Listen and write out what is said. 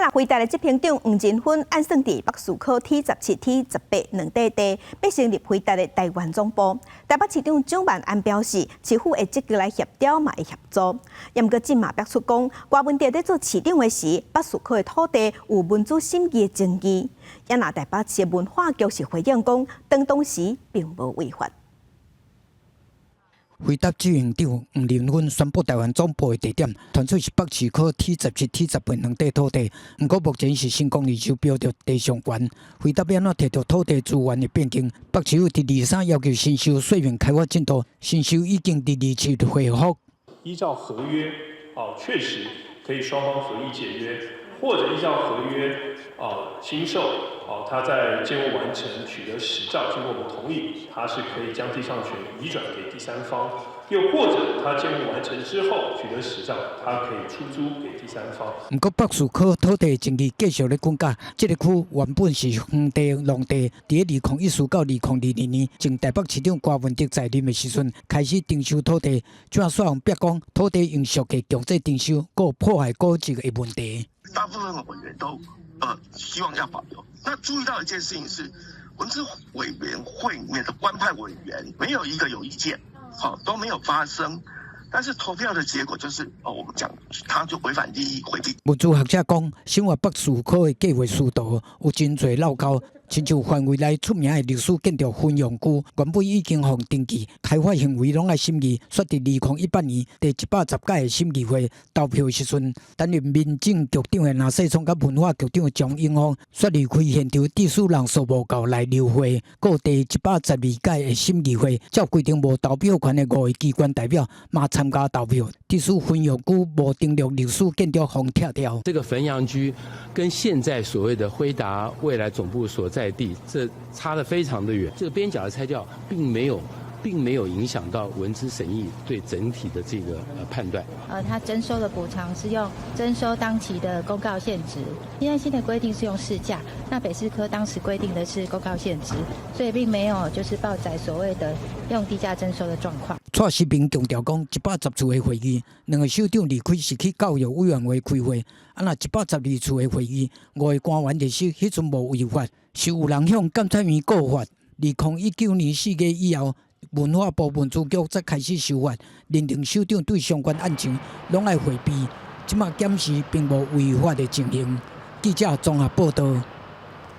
那回答的执行长黄仁勋按算伫北树科 T17、T18两地地，要成立回答的台湾总部。台北市长蒋万安表示，市府会积极来协调，嘛会协助。也毋过今嘛表出讲，郭文哲在做市长的时，北树科的土地有民主审议的争议。也那台北市文化局是回应讲，当时并无违法。 回答执行长黄仁勋宣布，台湾总部的地点传出是北市科 T17、T18两地土地，不过目前是新公里收标着地上权。回答要安怎摕到土地资源的变更，北市府伫23要求新修水源开发进度，新修已经伫27回复。依照合约，确实可以双方合意解约，或者依照合约，新售，他在建物完成取得使照，经过我们同意，他是可以将地上权移转给第三方；又或者他建物完成之后取得使照，他可以出租给第三方。不过北树科土地争议继续咧滚价，这个区原本是荒地、农地，伫2014到2022年，前台北市长郭文哲在任的时阵，开始征收土地，怎说人别讲土地用俗嘅强制征收，有破坏古迹的问题。大部分委员都希望要保留。那注意到一件事情是，文资委员会里面的官派委员没有一个有意见，都没有发生。但是投票的结果就是，我们讲他就违反利益回避。文资学者讲，生活北树科的计划速度有真侪漏沟。 亲像范围内出名的历史建筑分用区，原本已经互登记，开发行为拢爱审议，说伫2018年第110届的审议会投票时阵，担任民政局长的纳世聪甲文化局长蒋英峰说离开现场，地主人数无够来留会，过第112届的审议会，照规定无投票权的5位机关代表嘛参加投票，地主分用区无登录历史建筑互拆掉。这个汾阳居跟现在所谓的辉达未来总部所在地，这差得非常的远。这个边角的拆掉，并没有影响到文资审议对整体的这个判断。他征收的补偿是用征收当期的公告现值，现在新的规定是用市价。那北市科当时规定的是公告现值，所以并没有就是报载所谓的用低价征收的状况。蔡世平强调讲，110次的会议，2个首长离开是去教育委员会开会，那112次的会议，5个官员就说迄阵无违法，是有人向监察院告发。2019年4月以后，文化部文资局才开始修法，认定首长对相关案情拢爱回避，即马检视并无违法的情形。记者综合报道。